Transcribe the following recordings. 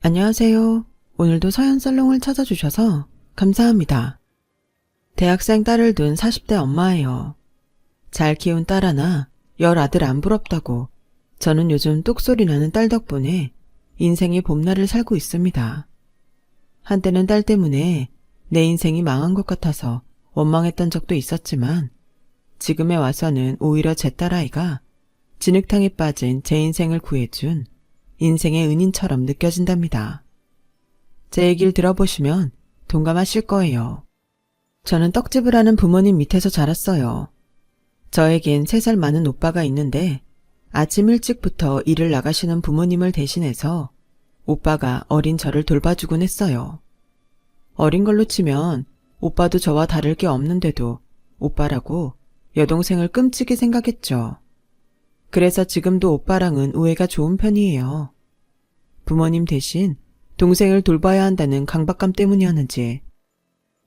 안녕하세요. 오늘도 서현살롱을 찾아주셔서 감사합니다. 대학생 딸을 둔 40대 엄마예요. 잘 키운 딸 하나, 10아들 안 부럽다고 저는 요즘 똑소리 나는 딸 덕분에 인생의 봄날을 살고 있습니다. 한때는 딸 때문에 내 인생이 망한 것 같아서 원망했던 적도 있었지만 지금에 와서는 오히려 제 딸아이가 진흙탕에 빠진 제 인생을 구해준 인생의 은인처럼 느껴진답니다. 제 얘기를 들어보시면 동감하실 거예요. 저는 떡집을 하는 부모님 밑에서 자랐어요. 저에겐 3살 많은 오빠가 있는데 아침 일찍부터 일을 나가시는 부모님을 대신해서 오빠가 어린 저를 돌봐주곤 했어요. 어린 걸로 치면 오빠도 저와 다를 게 없는데도 오빠라고 여동생을 끔찍이 생각했죠. 그래서 지금도 오빠랑은 우애가 좋은 편이에요. 부모님 대신 동생을 돌봐야 한다는 강박감 때문이었는지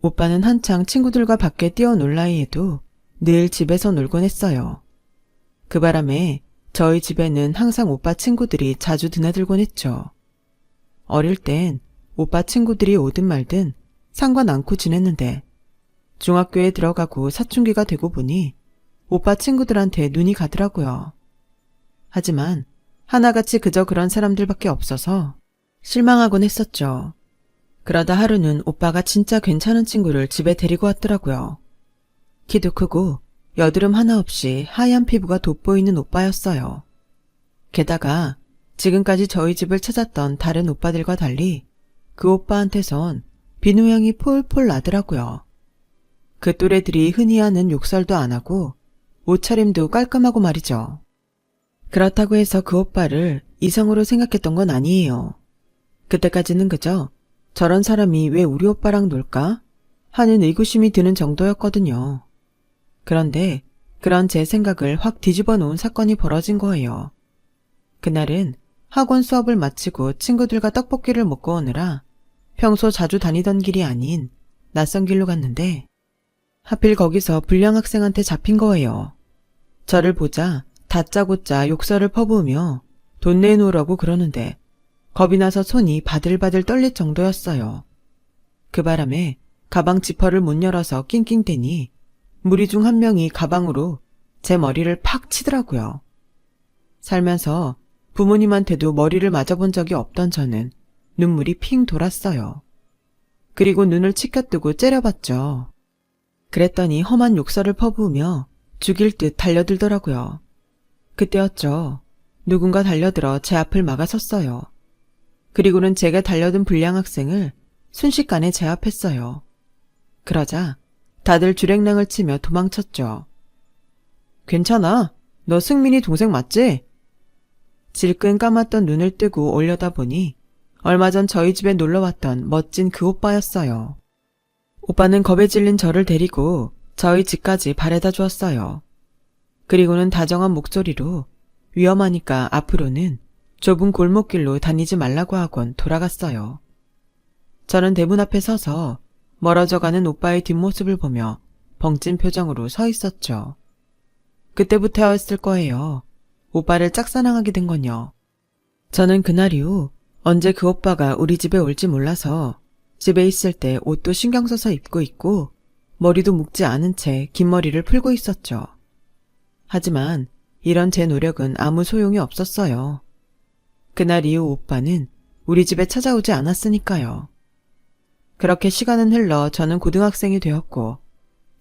오빠는 한창 친구들과 밖에 뛰어놀 나이에도 늘 집에서 놀곤 했어요. 그 바람에 저희 집에는 항상 오빠 친구들이 자주 드나들곤 했죠. 어릴 땐 오빠 친구들이 오든 말든 상관 않고 지냈는데 중학교에 들어가고 사춘기가 되고 보니 오빠 친구들한테 눈이 가더라고요. 하지만 하나같이 그저 그런 사람들밖에 없어서 실망하곤 했었죠. 그러다 하루는 오빠가 진짜 괜찮은 친구를 집에 데리고 왔더라고요. 키도 크고 여드름 하나 없이 하얀 피부가 돋보이는 오빠였어요. 게다가 지금까지 저희 집을 찾았던 다른 오빠들과 달리 그 오빠한테선 비누향이 폴폴 나더라고요. 그 또래들이 흔히 하는 욕설도 안 하고 옷차림도 깔끔하고 말이죠. 그렇다고 해서 그 오빠를 이성으로 생각했던 건 아니에요. 그때까지는 그저 저런 사람이 왜 우리 오빠랑 놀까? 하는 의구심이 드는 정도였거든요. 그런데 그런 제 생각을 확 뒤집어 놓은 사건이 벌어진 거예요. 그날은 학원 수업을 마치고 친구들과 떡볶이를 먹고 오느라 평소 자주 다니던 길이 아닌 낯선 길로 갔는데 하필 거기서 불량 학생한테 잡힌 거예요. 저를 보자 다짜고짜 욕설을 퍼부으며 돈 내놓으라고 그러는데 겁이 나서 손이 바들바들 떨릴 정도였어요. 그 바람에 가방 지퍼를 못 열어서 낑낑대니 무리 중 한 명이 가방으로 제 머리를 팍 치더라고요. 살면서 부모님한테도 머리를 맞아본 적이 없던 저는 눈물이 핑 돌았어요. 그리고 눈을 치켜뜨고 째려봤죠. 그랬더니 험한 욕설을 퍼부으며 죽일 듯 달려들더라고요. 그때였죠. 누군가 달려들어 제 앞을 막아섰어요. 그리고는 제가 달려든 불량 학생을 순식간에 제압했어요. 그러자 다들 주랭랑을 치며 도망쳤죠. 괜찮아. 너 승민이 동생 맞지? 질끈 감았던 눈을 뜨고 올려다보니 얼마 전 저희 집에 놀러왔던 멋진 그 오빠였어요. 오빠는 겁에 질린 저를 데리고 저희 집까지 바래다 주었어요. 그리고는 다정한 목소리로 위험하니까 앞으로는 좁은 골목길로 다니지 말라고 하곤 돌아갔어요. 저는 대문 앞에 서서 멀어져가는 오빠의 뒷모습을 보며 벙찐 표정으로 서 있었죠. 그때부터였을 거예요. 오빠를 짝사랑하게 된 건요. 저는 그날 이후 언제 그 오빠가 우리 집에 올지 몰라서 집에 있을 때 옷도 신경 써서 입고 있고 머리도 묶지 않은 채 긴 머리를 풀고 있었죠. 하지만 이런 제 노력은 아무 소용이 없었어요. 그날 이후 오빠는 우리 집에 찾아오지 않았으니까요. 그렇게 시간은 흘러 저는 고등학생이 되었고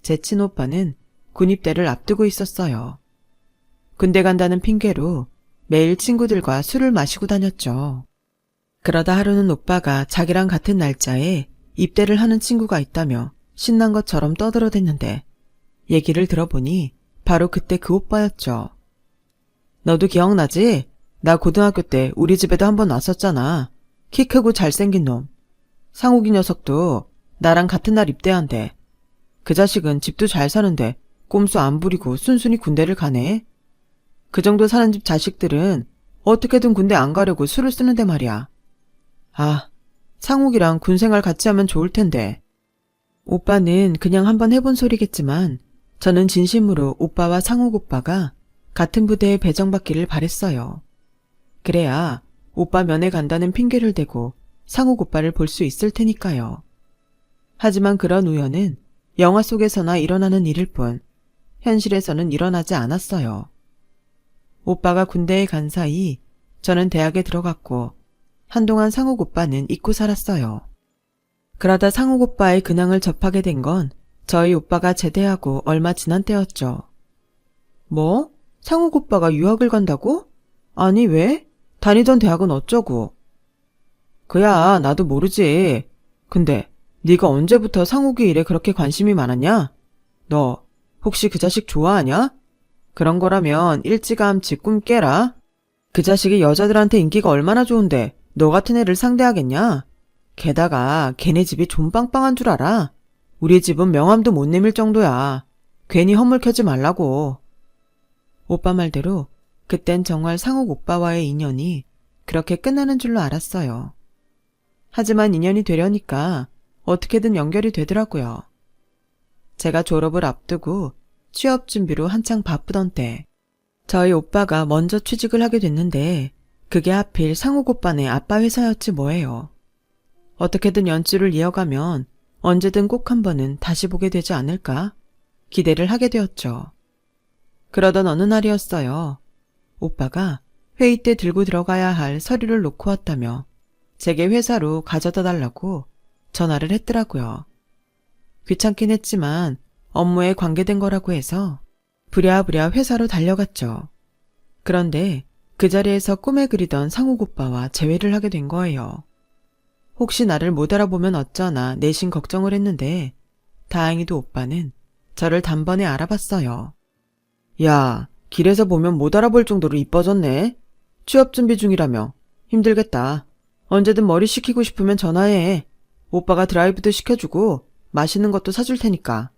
제 친오빠는 군입대를 앞두고 있었어요. 군대 간다는 핑계로 매일 친구들과 술을 마시고 다녔죠. 그러다 하루는 오빠가 자기랑 같은 날짜에 입대를 하는 친구가 있다며 신난 것처럼 떠들어댔는데 얘기를 들어보니 바로 그때 그 오빠였죠. 너도 기억나지? 나 고등학교 때 우리 집에도 한번 왔었잖아. 키 크고 잘생긴 놈. 상욱이 녀석도 나랑 같은 날 입대한대. 그 자식은 집도 잘 사는데 꼼수 안 부리고 순순히 군대를 가네. 그 정도 사는 집 자식들은 어떻게든 군대 안 가려고 술을 쓰는데 말이야. 아, 상욱이랑 군생활 같이 하면 좋을 텐데. 오빠는 그냥 한번 해본 소리겠지만 저는 진심으로 오빠와 상욱 오빠가 같은 부대에 배정받기를 바랬어요. 그래야 오빠 면회 간다는 핑계를 대고 상욱 오빠를 볼 수 있을 테니까요. 하지만 그런 우연은 영화 속에서나 일어나는 일일 뿐 현실에서는 일어나지 않았어요. 오빠가 군대에 간 사이 저는 대학에 들어갔고 한동안 상욱 오빠는 잊고 살았어요. 그러다 상욱 오빠의 근황을 접하게 된 건 저희 오빠가 제대하고 얼마 지난 때였죠. 뭐? 상욱 오빠가 유학을 간다고? 아니 왜? 다니던 대학은 어쩌고? 그야 나도 모르지. 근데 네가 언제부터 상욱이 일에 그렇게 관심이 많았냐? 너 혹시 그 자식 좋아하냐? 그런 거라면 일찌감치 꿈 깨라. 그 자식이 여자들한테 인기가 얼마나 좋은데 너 같은 애를 상대하겠냐? 게다가 걔네 집이 좀 빵빵한 줄 알아? 우리 집은 명함도 못 내밀 정도야. 괜히 허물켜지 말라고. 오빠 말대로 그땐 정말 상욱 오빠와의 인연이 그렇게 끝나는 줄로 알았어요. 하지만 인연이 되려니까 어떻게든 연결이 되더라고요. 제가 졸업을 앞두고 취업 준비로 한창 바쁘던 때 저희 오빠가 먼저 취직을 하게 됐는데 그게 하필 상욱 오빠네 아빠 회사였지 뭐예요. 어떻게든 연주를 이어가면 언제든 꼭 한 번은 다시 보게 되지 않을까 기대를 하게 되었죠. 그러던 어느 날이었어요. 오빠가 회의 때 들고 들어가야 할 서류를 놓고 왔다며 제게 회사로 가져다 달라고 전화를 했더라고요. 귀찮긴 했지만 업무에 관계된 거라고 해서 부랴부랴 회사로 달려갔죠. 그런데 그 자리에서 꿈에 그리던 상욱 오빠와 재회를 하게 된 거예요. 혹시 나를 못 알아보면 어쩌나 내심 걱정을 했는데 다행히도 오빠는 저를 단번에 알아봤어요. 야, 길에서 보면 못 알아볼 정도로 이뻐졌네. 취업 준비 중이라며 힘들겠다. 언제든 머리 식히고 싶으면 전화해. 오빠가 드라이브도 시켜주고 맛있는 것도 사줄 테니까.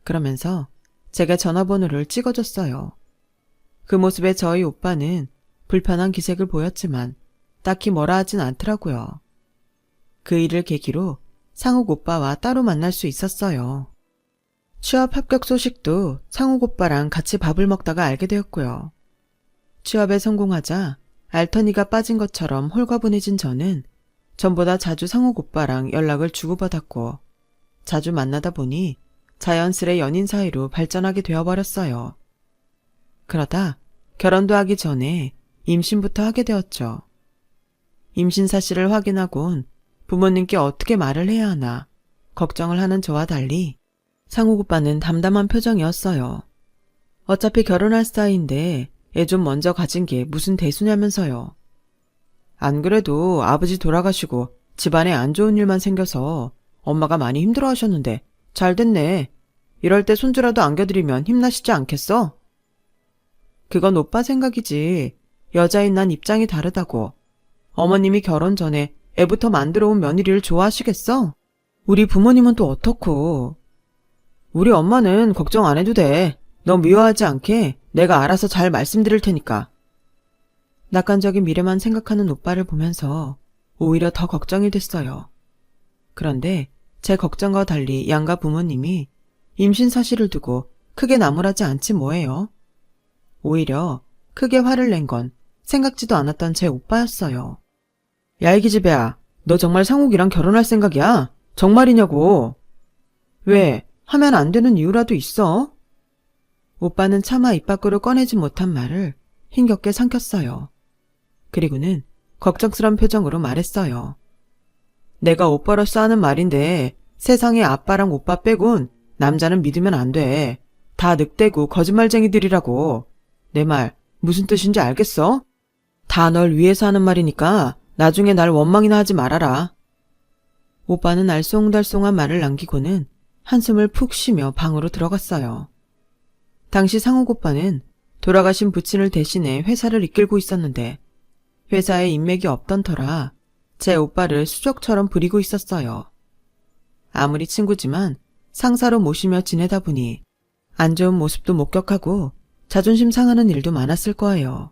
그러면서 제가 전화번호를 찍어줬어요. 그 모습에 저희 오빠는 불편한 기색을 보였지만 딱히 뭐라 하진 않더라고요. 그 일을 계기로 상욱 오빠와 따로 만날 수 있었어요. 취업 합격 소식도 상욱 오빠랑 같이 밥을 먹다가 알게 되었고요. 취업에 성공하자 알터니가 빠진 것처럼 홀가분해진 저는 전보다 자주 상욱 오빠랑 연락을 주고받았고 자주 만나다 보니 자연스레 연인 사이로 발전하게 되어버렸어요. 그러다 결혼도 하기 전에 임신부터 하게 되었죠. 임신 사실을 확인하곤 부모님께 어떻게 말을 해야 하나 걱정을 하는 저와 달리 상욱 오빠는 담담한 표정이었어요. 어차피 결혼할 사이인데 애 좀 먼저 가진 게 무슨 대수냐면서요. 안 그래도 아버지 돌아가시고 집안에 안 좋은 일만 생겨서 엄마가 많이 힘들어하셨는데 잘 됐네. 이럴 때 손주라도 안겨드리면 힘나시지 않겠어? 그건 오빠 생각이지. 여자인 난 입장이 다르다고. 어머님이 결혼 전에 애부터 만들어 온 며느리를 좋아하시겠어? 우리 부모님은 또 어떻고. 우리 엄마는 걱정 안 해도 돼. 너 미워하지 않게 내가 알아서 잘 말씀드릴 테니까. 낙관적인 미래만 생각하는 오빠를 보면서 오히려 더 걱정이 됐어요. 그런데 제 걱정과 달리 양가 부모님이 임신 사실을 두고 크게 나무라지 않지 뭐예요. 오히려 크게 화를 낸 건 생각지도 않았던 제 오빠였어요. 야, 이 기집애야. 너 정말 상욱이랑 결혼할 생각이야? 정말이냐고. 왜? 하면 안 되는 이유라도 있어? 오빠는 차마 입 밖으로 꺼내지 못한 말을 힘겹게 삼켰어요. 그리고는 걱정스러운 표정으로 말했어요. 내가 오빠로서 하는 말인데 세상에 아빠랑 오빠 빼곤 남자는 믿으면 안 돼. 다 늑대고 거짓말쟁이들이라고. 내 말 무슨 뜻인지 알겠어? 다 널 위해서 하는 말이니까 나중에 날 원망이나 하지 말아라. 오빠는 알쏭달쏭한 말을 남기고는 한숨을 푹 쉬며 방으로 들어갔어요. 당시 상욱 오빠는 돌아가신 부친을 대신해 회사를 이끌고 있었는데 회사에 인맥이 없던 터라 제 오빠를 수족처럼 부리고 있었어요. 아무리 친구지만 상사로 모시며 지내다 보니 안 좋은 모습도 목격하고 자존심 상하는 일도 많았을 거예요.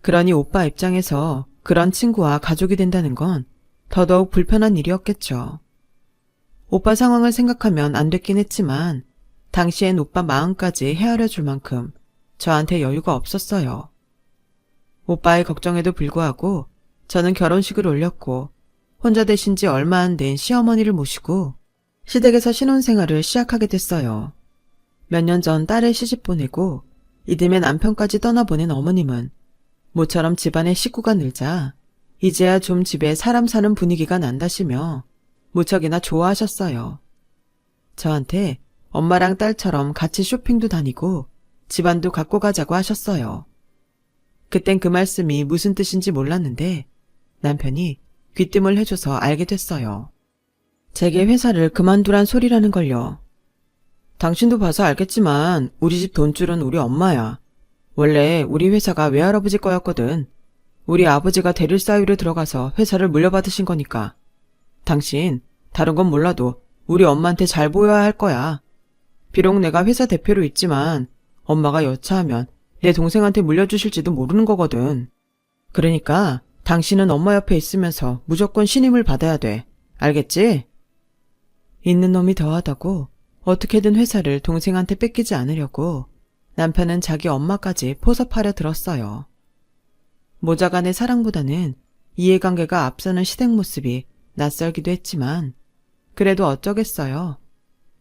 그러니 오빠 입장에서 그런 친구와 가족이 된다는 건 더더욱 불편한 일이었겠죠. 오빠 상황을 생각하면 안 됐긴 했지만 당시엔 오빠 마음까지 헤아려 줄 만큼 저한테 여유가 없었어요. 오빠의 걱정에도 불구하고 저는 결혼식을 올렸고 혼자 되신 지 얼마 안 된 시어머니를 모시고 시댁에서 신혼생활을 시작하게 됐어요. 몇 년 전 딸을 시집 보내고 이듬해 남편까지 떠나보낸 어머님은 모처럼 집안에 식구가 늘자 이제야 좀 집에 사람 사는 분위기가 난다시며 무척이나 좋아하셨어요. 저한테 엄마랑 딸처럼 같이 쇼핑도 다니고 집안도 갖고 가자고 하셨어요. 그땐 그 말씀이 무슨 뜻인지 몰랐는데 남편이 귀띔을 해줘서 알게 됐어요. 제게 회사를 그만두란 소리라는 걸요. 당신도 봐서 알겠지만 우리 집 돈줄은 우리 엄마야. 원래 우리 회사가 외할아버지 거였거든. 우리 아버지가 대릴 사유로 들어가서 회사를 물려받으신 거니까. 당신 다른 건 몰라도 우리 엄마한테 잘 보여야 할 거야. 비록 내가 회사 대표로 있지만 엄마가 여차하면 내 동생한테 물려주실지도 모르는 거거든. 그러니까 당신은 엄마 옆에 있으면서 무조건 신임을 받아야 돼. 알겠지? 있는 놈이 더하다고 어떻게든 회사를 동생한테 뺏기지 않으려고 남편은 자기 엄마까지 포섭하려 들었어요. 모자간의 사랑보다는 이해관계가 앞서는 시댁 모습이 낯설기도 했지만 그래도 어쩌겠어요.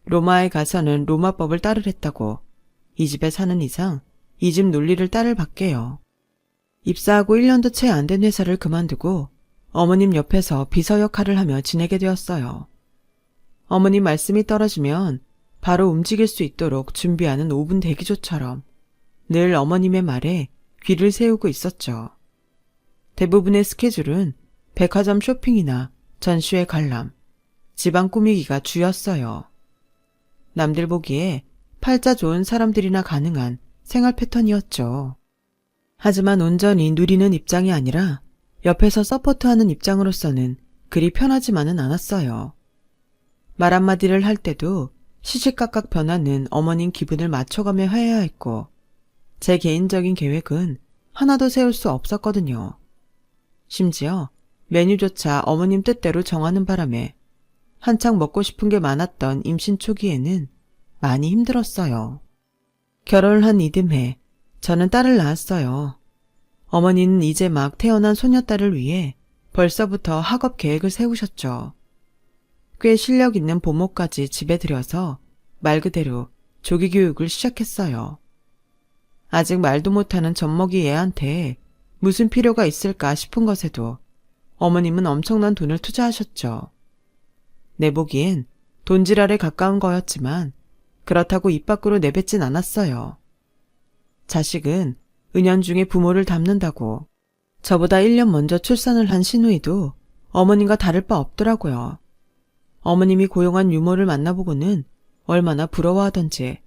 로마에 가서는 로마법을 따르랬다고 이 집에 사는 이상 이 집 논리를 따를 밖에요. 입사하고 1년도 채 안 된 회사를 그만두고 어머님 옆에서 비서 역할을 하며 지내게 되었어요. 어머님 말씀이 떨어지면 바로 움직일 수 있도록 준비하는 5분 대기조처럼 늘 어머님의 말에 귀를 세우고 있었죠. 대부분의 스케줄은 백화점 쇼핑이나 전시회 관람, 집안 꾸미기가 주였어요. 남들 보기에 팔자 좋은 사람들이나 가능한 생활 패턴이었죠. 하지만 온전히 누리는 입장이 아니라 옆에서 서포트하는 입장으로서는 그리 편하지만은 않았어요. 말 한마디를 할 때도 시시각각 변하는 어머님 기분을 맞춰가며 해야 했고 제 개인적인 계획은 하나도 세울 수 없었거든요. 심지어 메뉴조차 어머님 뜻대로 정하는 바람에 한창 먹고 싶은 게 많았던 임신 초기에는 많이 힘들었어요. 결혼을 한 이듬해 저는 딸을 낳았어요. 어머니는 이제 막 태어난 소녀딸을 위해 벌써부터 학업 계획을 세우셨죠. 꽤 실력 있는 보모까지 집에 들여서 말 그대로 조기 교육을 시작했어요. 아직 말도 못하는 젖먹이 애한테 무슨 필요가 있을까 싶은 것에도 어머님은 엄청난 돈을 투자하셨죠. 내 보기엔 돈지랄에 가까운 거였지만 그렇다고 입 밖으로 내뱉진 않았어요. 자식은 은연중에 부모를 닮는다고 저보다 1년 먼저 출산을 한 시누이도 어머님과 다를 바 없더라고요. 어머님이 고용한 유모를 만나보고는 얼마나 부러워하던지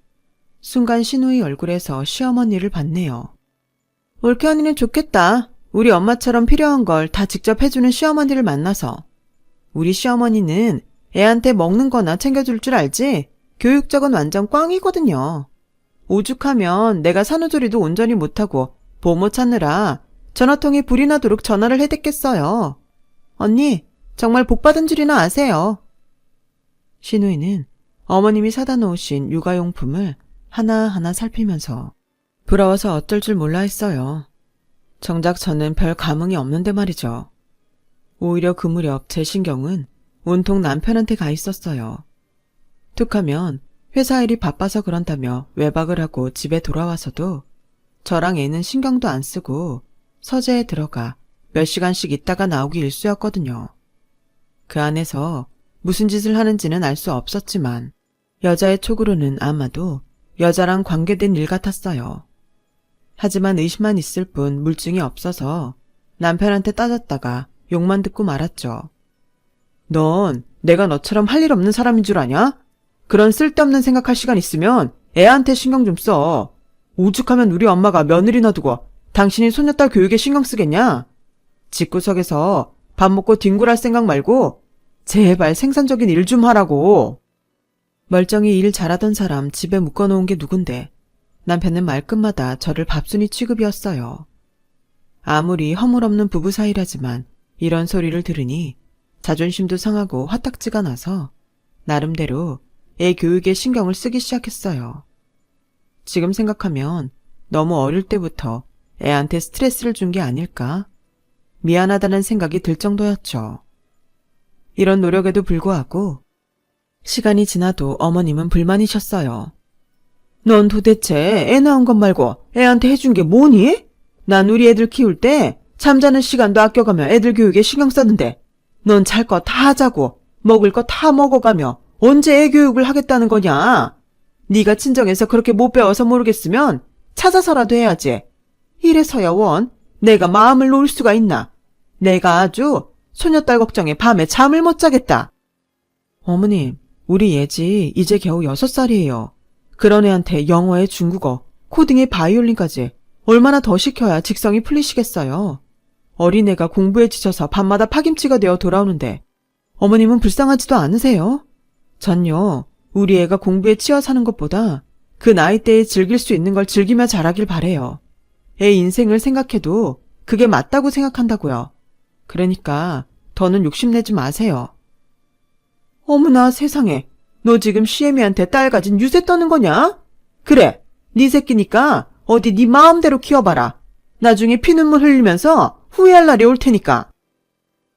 순간 시누이 얼굴에서 시어머니를 봤네요. 올케 언니는 좋겠다. 우리 엄마처럼 필요한 걸 다 직접 해주는 시어머니를 만나서. 우리 시어머니는 애한테 먹는 거나 챙겨줄 줄 알지? 교육적은 완전 꽝이거든요. 오죽하면 내가 산후조리도 온전히 못하고 보모 찾느라 전화통에 불이 나도록 전화를 해댔겠어요. 언니, 정말 복받은 줄이나 아세요. 시누이는 어머님이 사다 놓으신 육아용품을 하나하나 살피면서 부러워서 어쩔 줄 몰라 했어요. 정작 저는 별 감흥이 없는데 말이죠. 오히려 그 무렵 제 신경은 온통 남편한테 가 있었어요. 툭하면 회사 일이 바빠서 그런다며 외박을 하고 집에 돌아와서도 저랑 애는 신경도 안 쓰고 서재에 들어가 몇 시간씩 있다가 나오기 일쑤였거든요. 그 안에서 무슨 짓을 하는지는 알 수 없었지만 여자의 촉으로는 아마도 여자랑 관계된 일 같았어요. 하지만 의심만 있을 뿐 물증이 없어서 남편한테 따졌다가 욕만 듣고 말았죠. 넌 내가 너처럼 할 일 없는 사람인 줄 아냐? 그런 쓸데없는 생각할 시간 있으면 애한테 신경 좀 써. 오죽하면 우리 엄마가 며느리 놔두고 당신이 손녀딸 교육에 신경 쓰겠냐? 집구석에서 밥 먹고 뒹굴할 생각 말고 제발 생산적인 일 좀 하라고. 멀쩡히 일 잘하던 사람 집에 묶어놓은 게 누군데 남편은 말끝마다 저를 밥순이 취급이었어요. 아무리 허물없는 부부 사이라지만 이런 소리를 들으니 자존심도 상하고 화딱지가 나서 나름대로 애 교육에 신경을 쓰기 시작했어요. 지금 생각하면 너무 어릴 때부터 애한테 스트레스를 준 게 아닐까? 미안하다는 생각이 들 정도였죠. 이런 노력에도 불구하고 시간이 지나도 어머님은 불만이셨어요. 넌 도대체 애 낳은 것 말고 애한테 해준 게 뭐니? 난 우리 애들 키울 때 잠자는 시간도 아껴가며 애들 교육에 신경 썼는데 넌 잘 거 다 하자고 먹을 거 다 먹어가며 언제 애 교육을 하겠다는 거냐? 네가 친정에서 그렇게 못 배워서 모르겠으면 찾아서라도 해야지. 이래서야 원 내가 마음을 놓을 수가 있나? 내가 아주 소녀딸 걱정에 밤에 잠을 못 자겠다. 어머님, 우리 예지 이제 겨우 6살이에요. 그런 애한테 영어에 중국어, 코딩에 바이올린까지 얼마나 더 시켜야 직성이 풀리시겠어요. 어린애가 공부에 지쳐서 밤마다 파김치가 되어 돌아오는데 어머님은 불쌍하지도 않으세요? 전요, 우리 애가 공부에 치여 사는 것보다 그 나이대에 즐길 수 있는 걸 즐기며 자라길 바래요. 애 인생을 생각해도 그게 맞다고 생각한다고요. 그러니까 더는 욕심내지 마세요. 어머나 세상에, 너 지금 시애미한테 딸 가진 유세 떠는 거냐? 그래, 네 새끼니까 어디 네 마음대로 키워봐라. 나중에 피눈물 흘리면서 후회할 날이 올 테니까.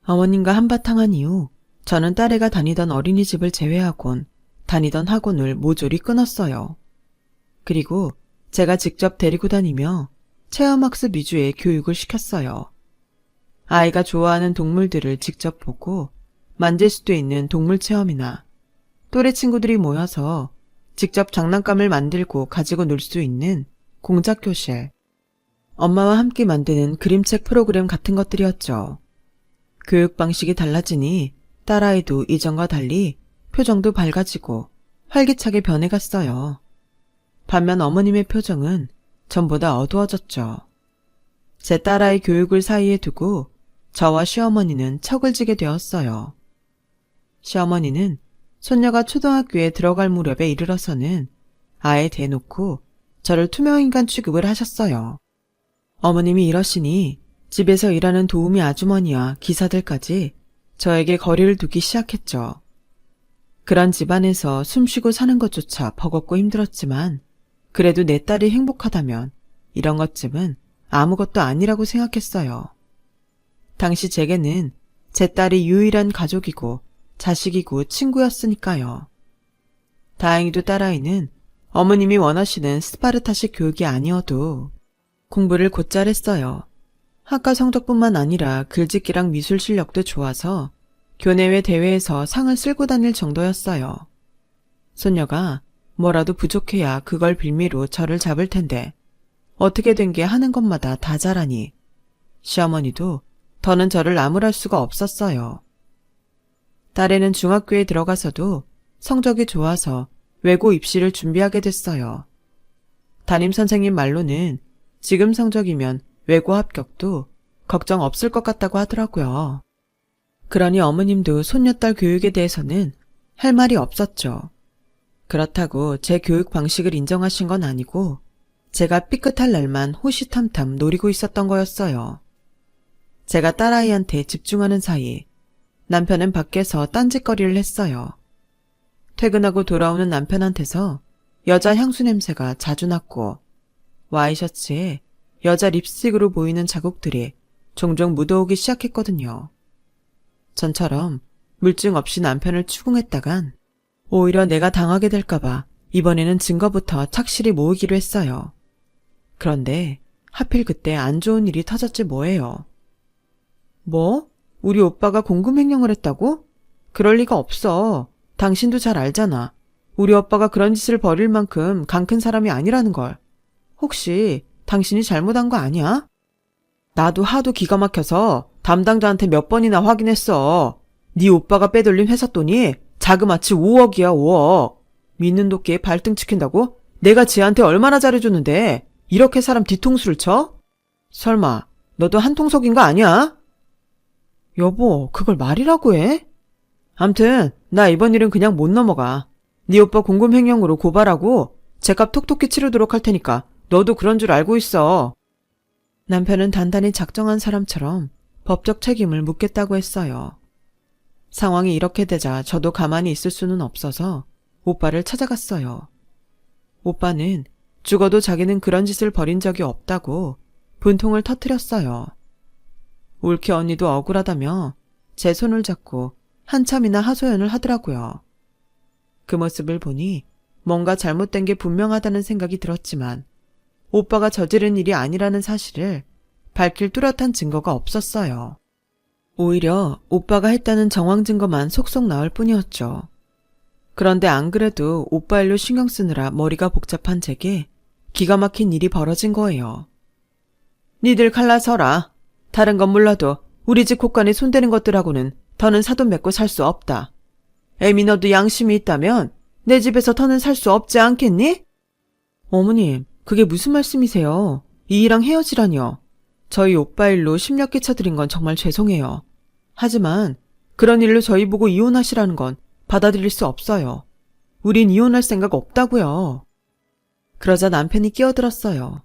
어머님과 한바탕 한 이후 저는 딸애가 다니던 어린이집을 제외하곤 다니던 학원을 모조리 끊었어요. 그리고 제가 직접 데리고 다니며 체험학습 위주의 교육을 시켰어요. 아이가 좋아하는 동물들을 직접 보고 만질 수도 있는 동물 체험이나 또래 친구들이 모여서 직접 장난감을 만들고 가지고 놀 수 있는 공작 교실, 엄마와 함께 만드는 그림책 프로그램 같은 것들이었죠. 교육 방식이 달라지니 딸아이도 이전과 달리 표정도 밝아지고 활기차게 변해갔어요. 반면 어머님의 표정은 전보다 어두워졌죠. 제 딸아이 교육을 사이에 두고 저와 시어머니는 척을 지게 되었어요. 시어머니는 손녀가 초등학교에 들어갈 무렵에 이르러서는 아예 대놓고 저를 투명인간 취급을 하셨어요. 어머님이 이러시니 집에서 일하는 도우미 아주머니와 기사들까지 저에게 거리를 두기 시작했죠. 그런 집안에서 숨쉬고 사는 것조차 버겁고 힘들었지만 그래도 내 딸이 행복하다면 이런 것쯤은 아무것도 아니라고 생각했어요. 당시 제게는 제 딸이 유일한 가족이고 자식이고 친구였으니까요. 다행히도 딸아이는 어머님이 원하시는 스파르타식 교육이 아니어도 공부를 곧잘 했어요. 학과 성적뿐만 아니라 글짓기랑 미술 실력도 좋아서 교내외 대회에서 상을 쓸고 다닐 정도였어요. 손녀가 뭐라도 부족해야 그걸 빌미로 저를 잡을 텐데 어떻게 된 게 하는 것마다 다 잘하니 시어머니도 더는 저를 나무랄 수가 없었어요. 딸애는 중학교에 들어가서도 성적이 좋아서 외고 입시를 준비하게 됐어요. 담임선생님 말로는 지금 성적이면 외고 합격도 걱정 없을 것 같다고 하더라고요. 그러니 어머님도 손녀딸 교육에 대해서는 할 말이 없었죠. 그렇다고 제 교육 방식을 인정하신 건 아니고 제가 삐끗할 날만 호시탐탐 노리고 있었던 거였어요. 제가 딸아이한테 집중하는 사이 남편은 밖에서 딴짓거리를 했어요. 퇴근하고 돌아오는 남편한테서 여자 향수 냄새가 자주 났고 와이셔츠에 여자 립스틱으로 보이는 자국들이 종종 묻어오기 시작했거든요. 전처럼 물증 없이 남편을 추궁했다간 오히려 내가 당하게 될까봐 이번에는 증거부터 착실히 모으기로 했어요. 그런데 하필 그때 안 좋은 일이 터졌지 뭐예요. 뭐? 우리 오빠가 공금횡령을 했다고? 그럴 리가 없어. 당신도 잘 알잖아. 우리 오빠가 그런 짓을 벌일 만큼 강 큰 사람이 아니라는 걸. 혹시 당신이 잘못한 거 아니야? 나도 하도 기가 막혀서 담당자한테 몇 번이나 확인했어. 네 오빠가 빼돌린 회사 돈이 자그마치 5억이야 5억. 믿는 도끼에 발등 찍힌다고? 내가 쟤한테 얼마나 잘해줬는데 이렇게 사람 뒤통수를 쳐? 설마 너도 한통속인 거 아니야? 여보, 그걸 말이라고 해? 암튼 나 이번 일은 그냥 못 넘어가. 네 오빠 공금횡령으로 고발하고 죗값 톡톡히 치르도록 할 테니까 너도 그런 줄 알고 있어. 남편은 단단히 작정한 사람처럼 법적 책임을 묻겠다고 했어요. 상황이 이렇게 되자 저도 가만히 있을 수는 없어서 오빠를 찾아갔어요. 오빠는 죽어도 자기는 그런 짓을 벌인 적이 없다고 분통을 터뜨렸어요. 올케 언니도 억울하다며 제 손을 잡고 한참이나 하소연을 하더라고요. 그 모습을 보니 뭔가 잘못된 게 분명하다는 생각이 들었지만 오빠가 저지른 일이 아니라는 사실을 밝힐 뚜렷한 증거가 없었어요. 오히려 오빠가 했다는 정황 증거만 속속 나올 뿐이었죠. 그런데 안 그래도 오빠 일로 신경 쓰느라 머리가 복잡한 제게 기가 막힌 일이 벌어진 거예요. 니들 갈라서라. 다른 건 몰라도 우리 집 곳간에 손대는 것들하고는 더는 사돈 맺고 살 수 없다. 애미 너도 양심이 있다면 내 집에서 더는 살 수 없지 않겠니? 어머님, 그게 무슨 말씀이세요? 이이랑 헤어지라뇨. 저희 오빠 일로 심력 끼쳐드린 건 정말 죄송해요. 하지만 그런 일로 저희 보고 이혼하시라는 건 받아들일 수 없어요. 우린 이혼할 생각 없다고요. 그러자 남편이 끼어들었어요.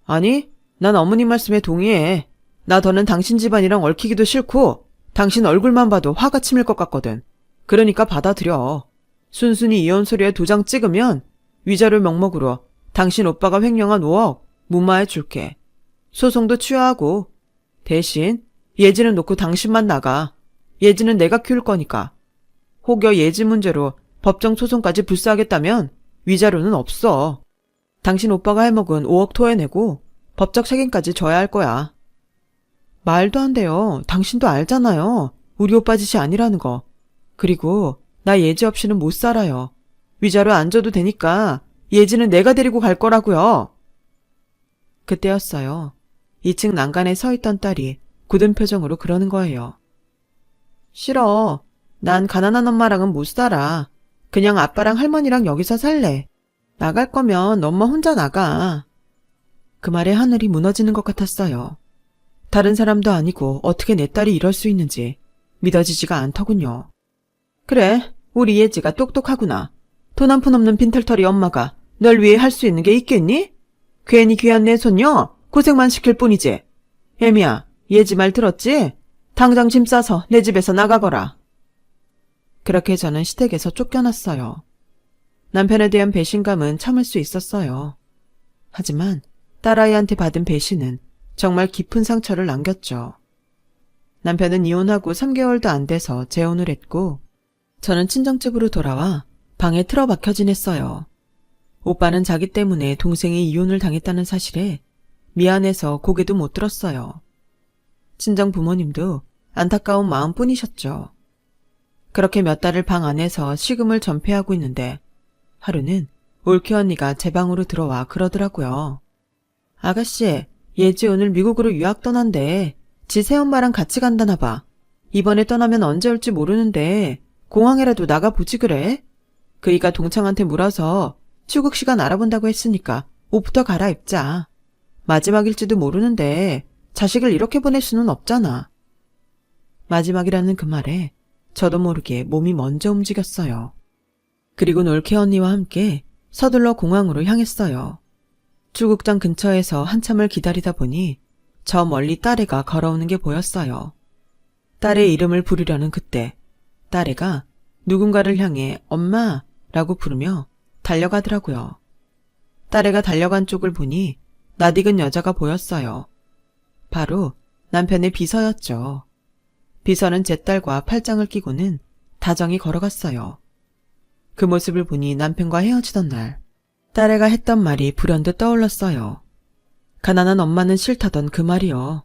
아니, 난 어머님 말씀에 동의해. 나 더는 당신 집안이랑 얽히기도 싫고 당신 얼굴만 봐도 화가 치밀 것 같거든. 그러니까 받아들여. 순순히 이혼 서류에 도장 찍으면 위자료 명목으로 당신 오빠가 횡령한 5억 무마해 줄게. 소송도 취하하고 대신 예지는 놓고 당신만 나가. 예지는 내가 키울 거니까. 혹여 예지 문제로 법정 소송까지 불사하겠다면 위자료는 없어. 당신 오빠가 해먹은 5억 토해내고 법적 책임까지 져야 할 거야. 말도 안 돼요. 당신도 알잖아요. 우리 오빠 짓이 아니라는 거. 그리고 나 예지 없이는 못 살아요. 위자료 안 줘도 되니까 예지는 내가 데리고 갈 거라고요. 그때였어요. 2층 난간에 서 있던 딸이 굳은 표정으로 그러는 거예요. 싫어. 난 가난한 엄마랑은 못 살아. 그냥 아빠랑 할머니랑 여기서 살래. 나갈 거면 엄마 혼자 나가. 그 말에 하늘이 무너지는 것 같았어요. 다른 사람도 아니고 어떻게 내 딸이 이럴 수 있는지 믿어지지가 않더군요. 그래, 우리 예지가 똑똑하구나. 돈 한 푼 없는 빈털터리 엄마가 널 위해 할 수 있는 게 있겠니? 괜히 귀한 내 손녀 고생만 시킬 뿐이지. 애미야, 예지 말 들었지? 당장 짐 싸서 내 집에서 나가거라. 그렇게 저는 시댁에서 쫓겨났어요. 남편에 대한 배신감은 참을 수 있었어요. 하지만 딸아이한테 받은 배신은 정말 깊은 상처를 남겼죠. 남편은 이혼하고 3개월도 안 돼서 재혼을 했고 저는 친정집으로 돌아와 방에 틀어박혀 지냈어요. 오빠는 자기 때문에 동생이 이혼을 당했다는 사실에 미안해서 고개도 못 들었어요. 친정 부모님도 안타까운 마음뿐이셨죠. 그렇게 몇 달을 방 안에서 식음을 전폐하고 있는데 하루는 올케 언니가 제 방으로 들어와 그러더라고요. 아가씨, 예지 오늘 미국으로 유학 떠난대. 지 새엄마랑 같이 간다나 봐. 이번에 떠나면 언제 올지 모르는데 공항에라도 나가보지 그래? 그이가 동창한테 물어서 출국 시간 알아본다고 했으니까 옷부터 갈아입자. 마지막일지도 모르는데 자식을 이렇게 보낼 수는 없잖아. 마지막이라는 그 말에 저도 모르게 몸이 먼저 움직였어요. 그리고 올케 언니와 함께 서둘러 공항으로 향했어요. 출국장 근처에서 한참을 기다리다 보니 저 멀리 딸애가 걸어오는 게 보였어요. 딸의 이름을 부르려는 그때 딸애가 누군가를 향해 엄마라고 부르며 달려가더라고요. 딸애가 달려간 쪽을 보니 낯익은 여자가 보였어요. 바로 남편의 비서였죠. 비서는 제 딸과 팔짱을 끼고는 다정히 걸어갔어요. 그 모습을 보니 남편과 헤어지던 날 딸애가 했던 말이 불현듯 떠올랐어요. 가난한 엄마는 싫다던 그 말이요.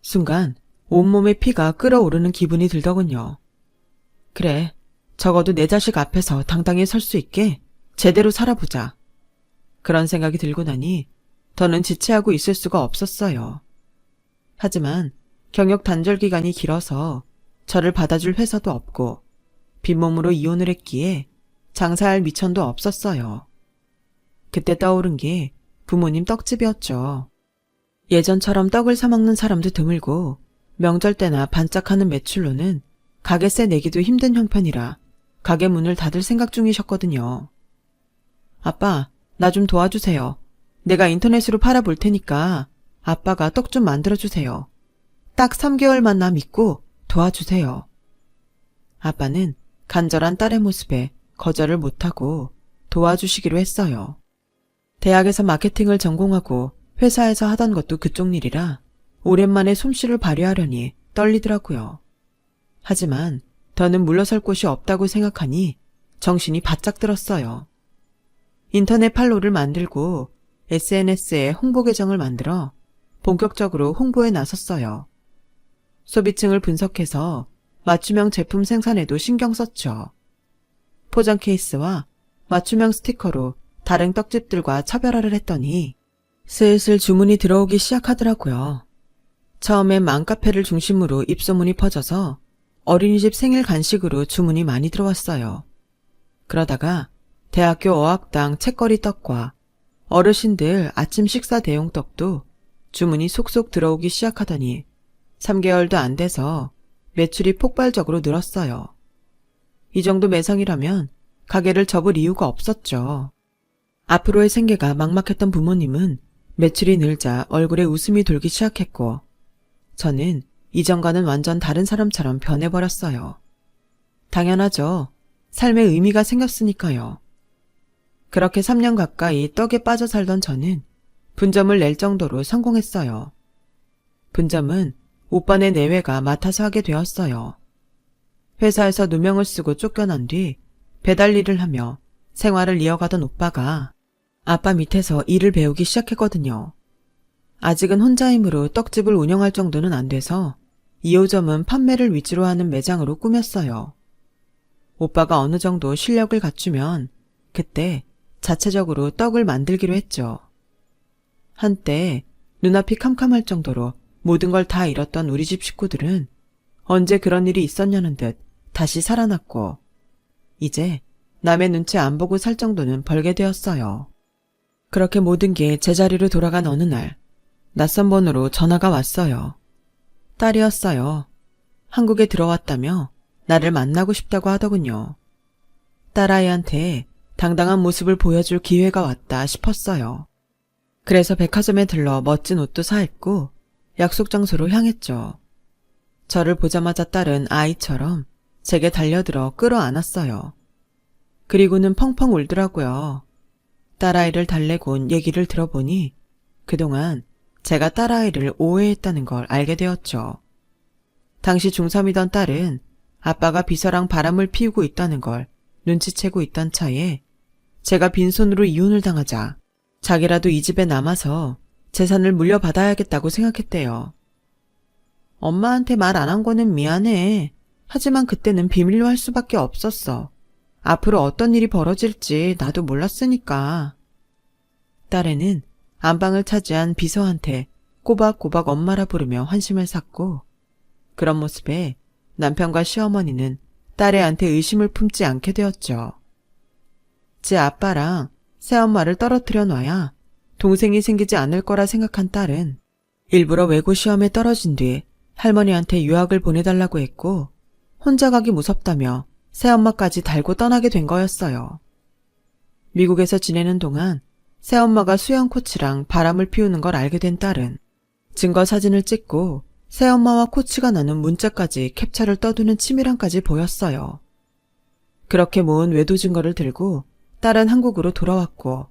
순간 온몸에 피가 끓어오르는 기분이 들더군요. 그래, 적어도 내 자식 앞에서 당당히 설 수 있게 제대로 살아보자. 그런 생각이 들고 나니 더는 지체하고 있을 수가 없었어요. 하지만 경력 단절 기간이 길어서 저를 받아줄 회사도 없고 빈몸으로 이혼을 했기에 장사할 미천도 없었어요. 그때 떠오른 게 부모님 떡집이었죠. 예전처럼 떡을 사 먹는 사람도 드물고 명절 때나 반짝하는 매출로는 가게세 내기도 힘든 형편이라 가게 문을 닫을 생각 중이셨거든요. 아빠, 나 좀 도와주세요. 내가 인터넷으로 팔아볼 테니까 아빠가 떡 좀 만들어주세요. 딱 3개월만 나 믿고 도와주세요. 아빠는 간절한 딸의 모습에 거절을 못하고 도와주시기로 했어요. 대학에서 마케팅을 전공하고 회사에서 하던 것도 그쪽 일이라 오랜만에 솜씨를 발휘하려니 떨리더라고요. 하지만 더는 물러설 곳이 없다고 생각하니 정신이 바짝 들었어요. 인터넷 팔로를 만들고 SNS에 홍보 계정을 만들어 본격적으로 홍보에 나섰어요. 소비층을 분석해서 맞춤형 제품 생산에도 신경 썼죠. 포장 케이스와 맞춤형 스티커로 다른 떡집들과 차별화를 했더니 슬슬 주문이 들어오기 시작하더라고요. 처음엔 맘카페를 중심으로 입소문이 퍼져서 어린이집 생일 간식으로 주문이 많이 들어왔어요. 그러다가 대학교 어학당 책거리 떡과 어르신들 아침 식사 대용 떡도 주문이 속속 들어오기 시작하더니 3개월도 안 돼서 매출이 폭발적으로 늘었어요. 이 정도 매상이라면 가게를 접을 이유가 없었죠. 앞으로의 생계가 막막했던 부모님은 매출이 늘자 얼굴에 웃음이 돌기 시작했고 저는 이전과는 완전 다른 사람처럼 변해버렸어요. 당연하죠. 삶의 의미가 생겼으니까요. 그렇게 3년 가까이 떡에 빠져 살던 저는 분점을 낼 정도로 성공했어요. 분점은 오빠네 내외가 맡아서 하게 되었어요. 회사에서 누명을 쓰고 쫓겨난 뒤 배달 일을 하며 생활을 이어가던 오빠가 아빠 밑에서 일을 배우기 시작했거든요. 아직은 혼자 힘으로 떡집을 운영할 정도는 안 돼서 2호점은 판매를 위주로 하는 매장으로 꾸몄어요. 오빠가 어느 정도 실력을 갖추면 그때 자체적으로 떡을 만들기로 했죠. 한때 눈앞이 캄캄할 정도로 모든 걸 다 잃었던 우리 집 식구들은 언제 그런 일이 있었냐는 듯 다시 살아났고 이제 남의 눈치 안 보고 살 정도는 벌게 되었어요. 그렇게 모든 게 제자리로 돌아간 어느 날 낯선 번호로 전화가 왔어요. 딸이었어요. 한국에 들어왔다며 나를 만나고 싶다고 하더군요. 딸아이한테 당당한 모습을 보여줄 기회가 왔다 싶었어요. 그래서 백화점에 들러 멋진 옷도 사 입고 약속 장소로 향했죠. 저를 보자마자 딸은 아이처럼 제게 달려들어 끌어안았어요. 그리고는 펑펑 울더라고요. 딸아이를 달래곤 얘기를 들어보니 그동안 제가 딸아이를 오해했다는 걸 알게 되었죠. 당시 중3이던 딸은 아빠가 비서랑 바람을 피우고 있다는 걸 눈치채고 있던 차에 제가 빈손으로 이혼을 당하자 자기라도 이 집에 남아서 재산을 물려받아야겠다고 생각했대요. 엄마한테 말 안 한 거는 미안해. 하지만 그때는 비밀로 할 수밖에 없었어. 앞으로 어떤 일이 벌어질지 나도 몰랐으니까. 딸애는 안방을 차지한 비서한테 꼬박꼬박 엄마라 부르며 환심을 샀고 그런 모습에 남편과 시어머니는 딸애한테 의심을 품지 않게 되었죠. 제 아빠랑 새엄마를 떨어뜨려 놔야 동생이 생기지 않을 거라 생각한 딸은 일부러 외고 시험에 떨어진 뒤 할머니한테 유학을 보내달라고 했고 혼자 가기 무섭다며 새엄마까지 달고 떠나게 된 거였어요. 미국에서 지내는 동안 새엄마가 수영 코치랑 바람을 피우는 걸 알게 된 딸은 증거 사진을 찍고 새엄마와 코치가 나눈 문자까지 캡처를 떠두는 치밀함까지 보였어요. 그렇게 모은 외도 증거를 들고 딸은 한국으로 돌아왔고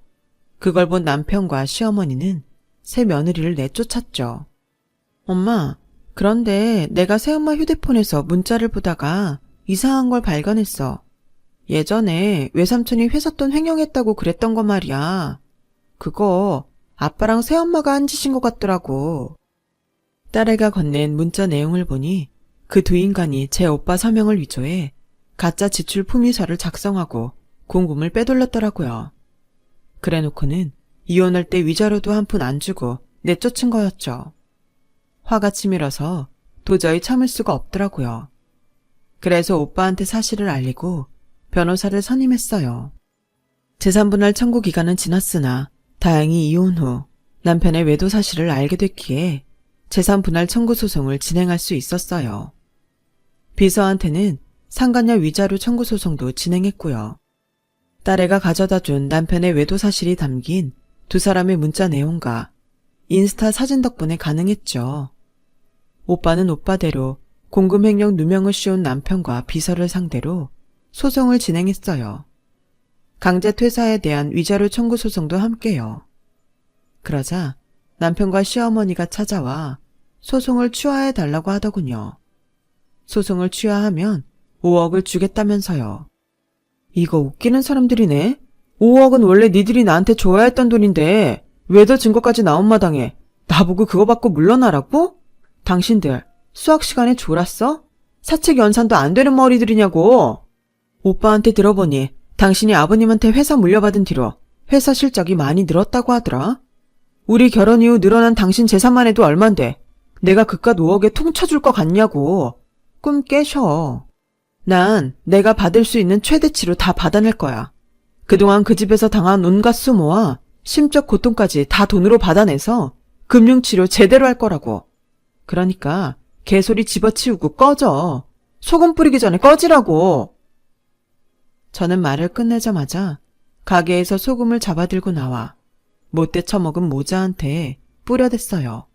그걸 본 남편과 시어머니는 새 며느리를 내쫓았죠. 엄마, 그런데 내가 새엄마 휴대폰에서 문자를 보다가 이상한 걸 발견했어. 예전에 외삼촌이 회사 돈 횡령했다고 그랬던 거 말이야. 그거 아빠랑 새엄마가 한 짓인 것 같더라고. 딸애가 건넨 문자 내용을 보니 그 두 인간이 제 오빠 서명을 위조해 가짜 지출 품위서를 작성하고 공금을 빼돌렸더라고요. 그래놓고는 이혼할 때 위자료도 한 푼 안 주고 내쫓은 거였죠. 화가 치밀어서 도저히 참을 수가 없더라고요. 그래서 오빠한테 사실을 알리고 변호사를 선임했어요. 재산분할 청구 기간은 지났으나 다행히 이혼 후 남편의 외도 사실을 알게 됐기에 재산분할 청구 소송을 진행할 수 있었어요. 비서한테는 상간녀 위자료 청구 소송도 진행했고요. 딸애가 가져다 준 남편의 외도 사실이 담긴 두 사람의 문자 내용과 인스타 사진 덕분에 가능했죠. 오빠는 오빠대로 공금횡령 누명을 씌운 남편과 비서를 상대로 소송을 진행했어요. 강제 퇴사에 대한 위자료 청구 소송도 함께요. 그러자 남편과 시어머니가 찾아와 소송을 취하해 달라고 하더군요. 소송을 취하하면 5억을 주겠다면서요. 이거 웃기는 사람들이네. 5억은 원래 니들이 나한테 줘야 했던 돈인데 왜 더 증거까지 나온 마당에 나보고 그거 받고 물러나라고? 당신들 수학 시간에 졸았어? 사책 연산도 안 되는 머리들이냐고. 오빠한테 들어보니 당신이 아버님한테 회사 물려받은 뒤로 회사 실적이 많이 늘었다고 하더라. 우리 결혼 이후 늘어난 당신 재산만 해도 얼만데 내가 그깟 5억에 퉁쳐줄 것 같냐고. 꿈 깨셔. 난 내가 받을 수 있는 최대치로 다 받아낼 거야. 그동안 그 집에서 당한 온갖 수모와 심적 고통까지 다 돈으로 받아내서 금융치료 제대로 할 거라고. 그러니까 개소리 집어치우고 꺼져. 소금 뿌리기 전에 꺼지라고. 저는 말을 끝내자마자 가게에서 소금을 잡아들고 나와 못돼 처먹은 모자한테 뿌려댔어요.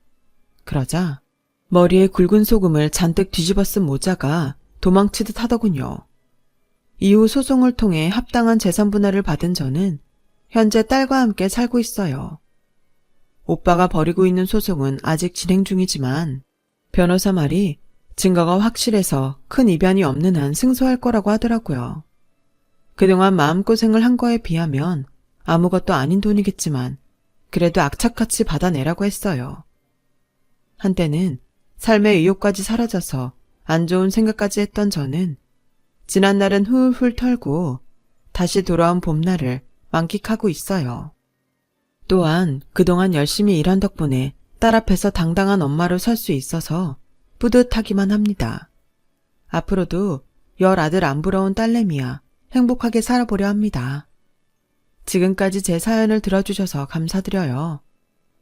그러자 머리에 굵은 소금을 잔뜩 뒤집어 쓴 모자가 도망치듯 하더군요. 이후 소송을 통해 합당한 재산 분할을 받은 저는 현재 딸과 함께 살고 있어요. 오빠가 벌이고 있는 소송은 아직 진행 중이지만 변호사 말이 증거가 확실해서 큰 이변이 없는 한 승소할 거라고 하더라고요. 그동안 마음고생을 한 거에 비하면 아무것도 아닌 돈이겠지만 그래도 악착같이 받아내라고 했어요. 한때는 삶의 의욕까지 사라져서 안 좋은 생각까지 했던 저는 지난날은 훌훌 털고 다시 돌아온 봄날을 만끽하고 있어요. 또한 그동안 열심히 일한 덕분에 딸 앞에서 당당한 엄마로 설 수 있어서 뿌듯하기만 합니다. 앞으로도 열 아들 안 부러운 딸내미야 행복하게 살아보려 합니다. 지금까지 제 사연을 들어주셔서 감사드려요.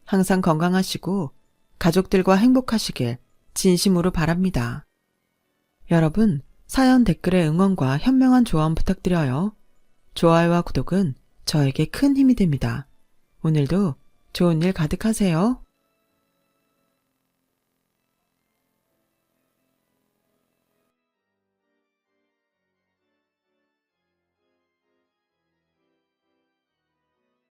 항상 건강하시고 가족들과 행복하시길 진심으로 바랍니다. 여러분, 사연 댓글에 응원과 현명한 조언 부탁드려요. 좋아요와 구독은 저에게 큰 힘이 됩니다. 오늘도 좋은 일 가득하세요.